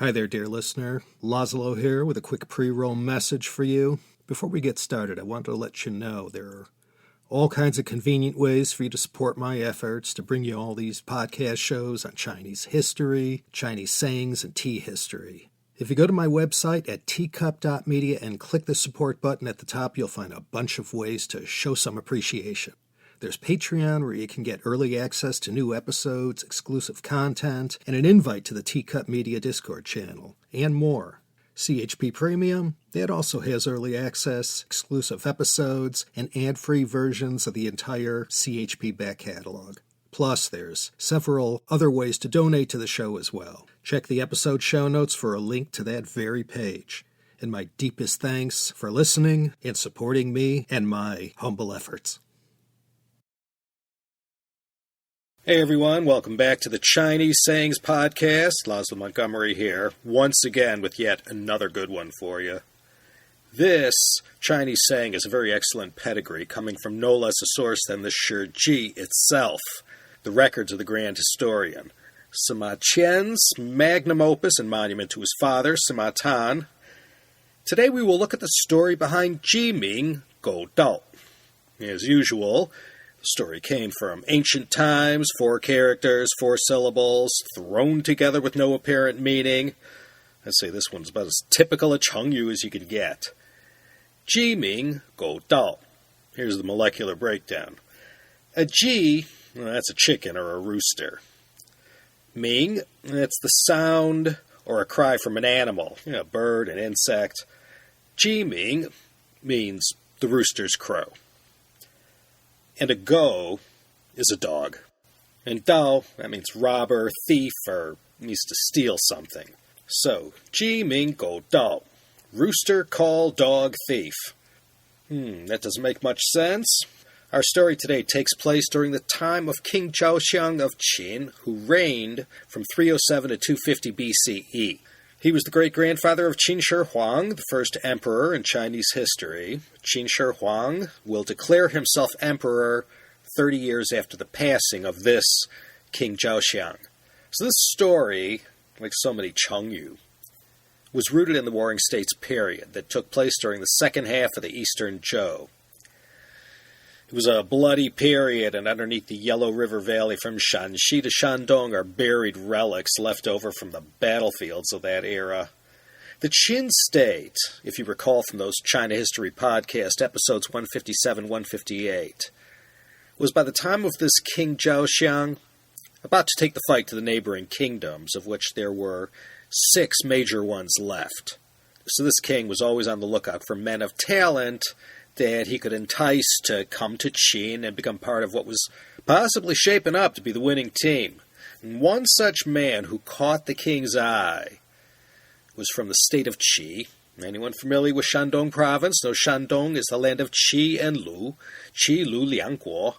Hi there, dear listener. Laszlo here with a quick pre-roll message for you. Before we get started, I want to let you know there are all kinds of convenient ways for you to support my efforts to bring you all these podcast shows on Chinese history, Chinese sayings, and tea history. If you go to my website at teacup.media and click the support button at the top, you'll find a bunch of ways to show some appreciation. There's Patreon, where you can get early access to new episodes, exclusive content, and an invite to the Teacup Media Discord channel, and more. CHP Premium, that also has early access, exclusive episodes, and ad-free versions of the entire CHP back catalog. Plus, there's several other ways to donate to the show as well. Check the episode show notes for a link to that very page. And my deepest thanks for listening and supporting me and my humble efforts. Hey everyone, welcome back to the Chinese Sayings Podcast. Laszlo Montgomery here, once again with yet another good one for you. This Chinese saying is a very excellent pedigree, coming from no less a source than the Shiji itself, the records of the grand historian. Sima Qian's magnum opus and monument to his father, Sima Tan. Today we will look at the story behind Jiming Gou Dao. As usual, the story came from ancient times, 4 characters, 4 syllables, thrown together with no apparent meaning. I'd say this one's about as typical a Chengyu as you can get. Jiming Gou Dao. Here's the molecular breakdown. A Ji, well, that's a chicken or a rooster. Ming, that's the sound or a cry from an animal, a bird, an insect. Jiming means the rooster's crow. And a go is a dog. And dao, that means robber, thief, or means to steal something. So, Jiming Gou Dao. Rooster, call, dog, thief. That doesn't make much sense. Our story today takes place during the time of King Zhaoxiang of Qin, who reigned from 307 to 250 BCE. He was the great-grandfather of Qin Shi Huang, the first emperor in Chinese history. Qin Shi Huang will declare himself emperor 30 years after the passing of this King Zhaoxiang. So this story, like so many Chengyu, was rooted in the Warring States period that took place during the second half of the Eastern Zhou. It was a bloody period, and underneath the Yellow River Valley from Shanxi to Shandong are buried relics left over from the battlefields of that era. The Qin state, if you recall from those China History podcast episodes 157-158, was by the time of this King Zhaoxiang about to take the fight to the neighboring kingdoms, of which there were 6 major ones left. So this king was always on the lookout for men of talent that he could entice to come to Qin and become part of what was possibly shaping up to be the winning team. And one such man who caught the king's eye was from the state of Qi. Anyone familiar with Shandong province knows Shandong is the land of Qi and Lu. Qi, Lu, Liangguo.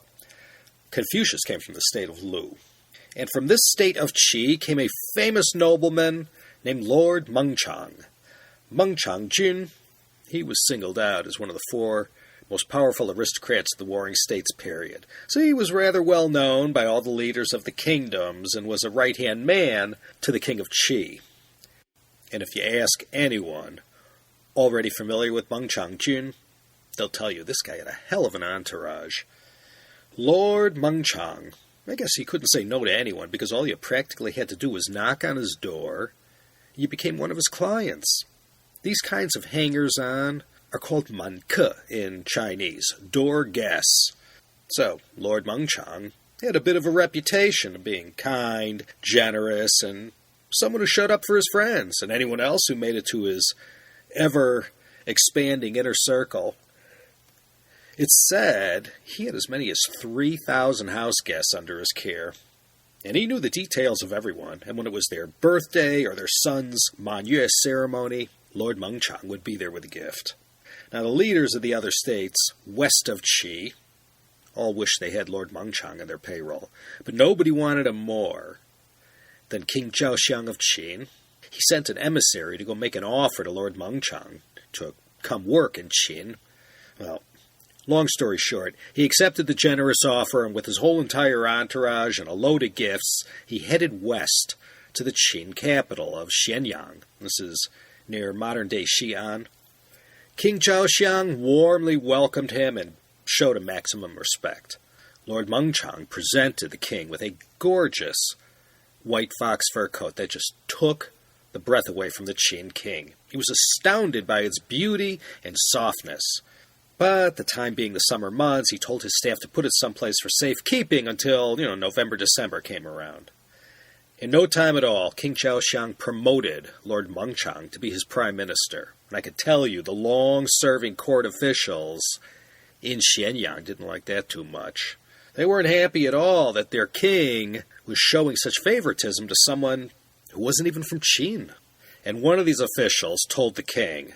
Confucius came from the state of Lu. And from this state of Qi came a famous nobleman named Lord Mengchang. Mengchang Jun. He was singled out as one of the 4 most powerful aristocrats of the Warring States period. So he was rather well known by all the leaders of the kingdoms and was a right-hand man to the king of Qi. And if you ask anyone already familiar with Mengchang Jun, they'll tell you this guy had a hell of an entourage. Lord Mengchang, I guess he couldn't say no to anyone because all you practically had to do was knock on his door. You became one of his clients. These kinds of hangers-on are called manke in Chinese, door guests. So, Lord Mengchang had a bit of a reputation of being kind, generous, and someone who showed up for his friends and anyone else who made it to his ever-expanding inner circle. It's said he had as many as 3,000 house guests under his care. And he knew the details of everyone, and when it was their birthday or their son's Manyue ceremony, Lord Mengchang would be there with a gift. Now, the leaders of the other states west of Qi all wished they had Lord Mengchang on their payroll, but nobody wanted him more than King Zhaoxiang of Qin. He sent an emissary to go make an offer to Lord Mengchang to come work in Qin. Well, long story short, he accepted the generous offer, and with his whole entire entourage and a load of gifts, he headed west to the Qin capital of Xianyang. This is near modern-day Xi'an. King Zhaoxiang warmly welcomed him and showed him maximum respect. Lord Mengchang presented the king with a gorgeous white fox fur coat that just took the breath away from the Qin king. He was astounded by its beauty and softness. But the time being the summer months, he told his staff to put it someplace for safekeeping until, November, December came around. In no time at all, King Zhaoxiang promoted Lord Mengchang to be his prime minister. And I can tell you, the long-serving court officials in Xianyang didn't like that too much. They weren't happy at all that their king was showing such favoritism to someone who wasn't even from Qin. And one of these officials told the king,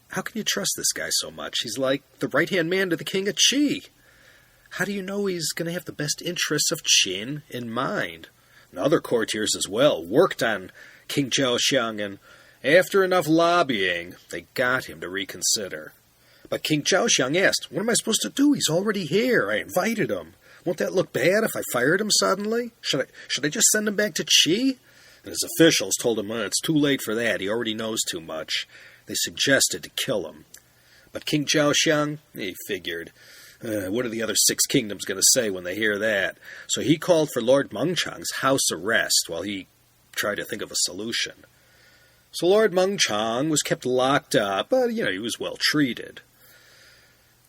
"How can you trust this guy so much? He's like the right-hand man to the king of Qi. How do you know he's going to have the best interests of Qin in mind?" And other courtiers as well worked on King Zhaoxiang, and after enough lobbying, they got him to reconsider. But King Zhaoxiang asked, "What am I supposed to do? He's already here. I invited him. Won't that look bad if I fired him suddenly? Should I just send him back to Qi?" And his officials told him, "It's too late for that. He already knows too much." They suggested to kill him. But King Zhaoxiang, he figured, what are the other 6 kingdoms going to say when they hear that? So he called for Lord Mengchang's house arrest while he tried to think of a solution. So Lord Mengchang was kept locked up, but, he was well treated.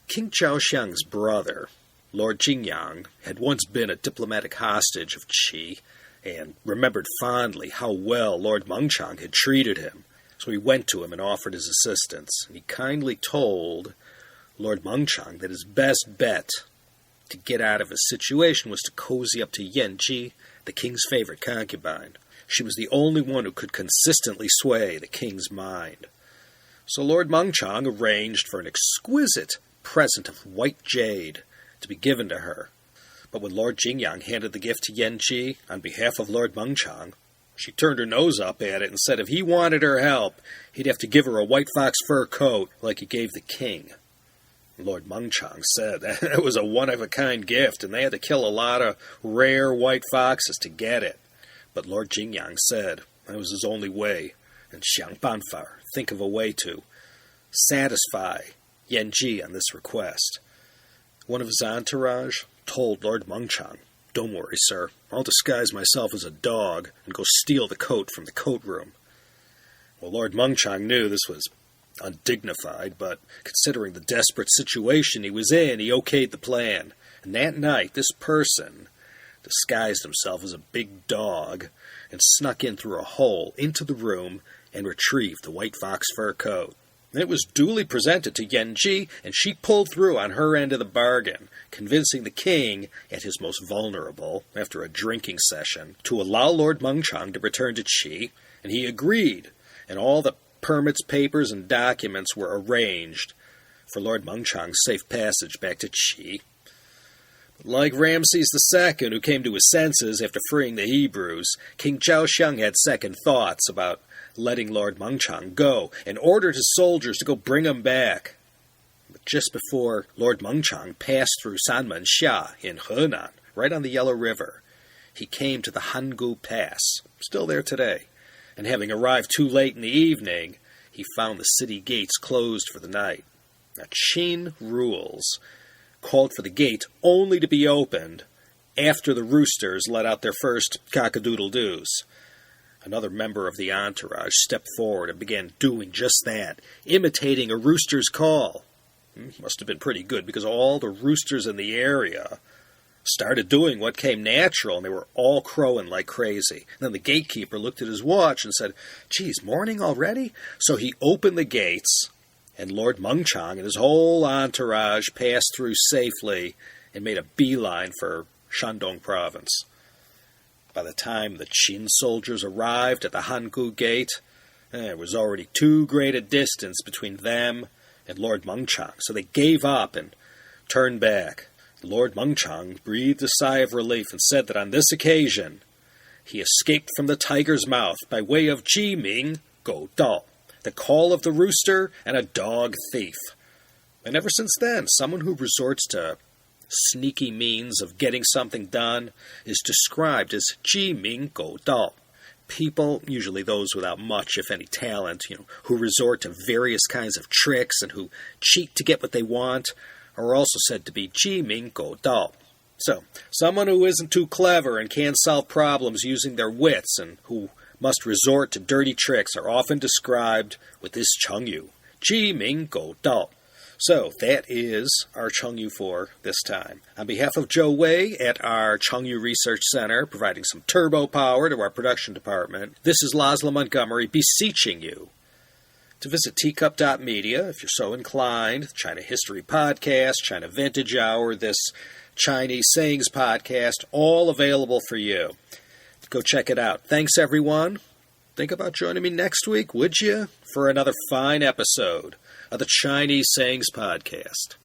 King Zhaoxiang's brother, Lord Jingyang, had once been a diplomatic hostage of Qi and remembered fondly how well Lord Mengchang had treated him. So he went to him and offered his assistance. And he kindly told Lord Mengchang that his best bet to get out of his situation was to cozy up to Yanji, the king's favorite concubine. She was the only one who could consistently sway the king's mind. So Lord Mengchang arranged for an exquisite present of white jade to be given to her. But when Lord Jingyang handed the gift to Yanji on behalf of Lord Mengchang, she turned her nose up at it and said if he wanted her help, he'd have to give her a white fox fur coat like he gave the king. Lord Mengchang said that was a one-of-a-kind gift, and they had to kill a lot of rare white foxes to get it. But Lord Jingyang said that was his only way, and Xiang Banfar, think of a way to satisfy Yanji on this request. One of his entourage told Lord Mengchang, "Don't worry, sir. I'll disguise myself as a dog and go steal the coat from the coat room." Well, Lord Mengchang knew this was undignified, but considering the desperate situation he was in, he okayed the plan. And that night, this person disguised himself as a big dog and snuck in through a hole into the room and retrieved the white fox fur coat. It was duly presented to Yanji, and she pulled through on her end of the bargain, convincing the king, at his most vulnerable, after a drinking session, to allow Lord Mengchang to return to Qi, and he agreed, and all the permits, papers, and documents were arranged for Lord Mengchang's safe passage back to Qi. Like Ramses II, who came to his senses after freeing the Hebrews, King Zhaoxiang had second thoughts about letting Lord Mengchang go and ordered his soldiers to go bring him back. But just before Lord Mengchang passed through Sanmenxia in Henan, right on the Yellow River, he came to the Hangu Pass, still there today, and having arrived too late in the evening, he found the city gates closed for the night. Now, Qin rules called for the gate only to be opened after the roosters let out their first cock-a-doodle-doos. Another member of the entourage stepped forward and began doing just that, imitating a rooster's call. Must have been pretty good, because all the roosters in the area started doing what came natural, and they were all crowing like crazy. And then the gatekeeper looked at his watch and said, "Geez, morning already?" So he opened the gates, and Lord Mengchang and his whole entourage passed through safely and made a beeline for Shandong province. By the time the Qin soldiers arrived at the Hangu Gate, there was already too great a distance between them and Lord Mengchang, so they gave up and turned back. Lord Mengchang breathed a sigh of relief and said that on this occasion he escaped from the tiger's mouth by way of Jiming Go Dao, the call of the rooster and a dog thief. And ever since then, someone who resorts to sneaky means of getting something done is described as Jiming Go Dao, people, usually those without much, if any, talent, who resort to various kinds of tricks and who cheat to get what they want, are also said to be 机敏狗盗. So, someone who isn't too clever and can't solve problems using their wits and who must resort to dirty tricks are often described with this Chengyu, 机敏狗盗. So, that is our Chengyu for this time. On behalf of Joe Wei at our Chengyu Research Center, providing some turbo power to our production department, this is Laszlo Montgomery beseeching you to visit teacup.media if you're so inclined. China History Podcast, China Vintage Hour, this Chinese Sayings Podcast, all available for you. Go check it out. Thanks, everyone. Think about joining me next week, would you, for another fine episode of the Chinese Sayings Podcast.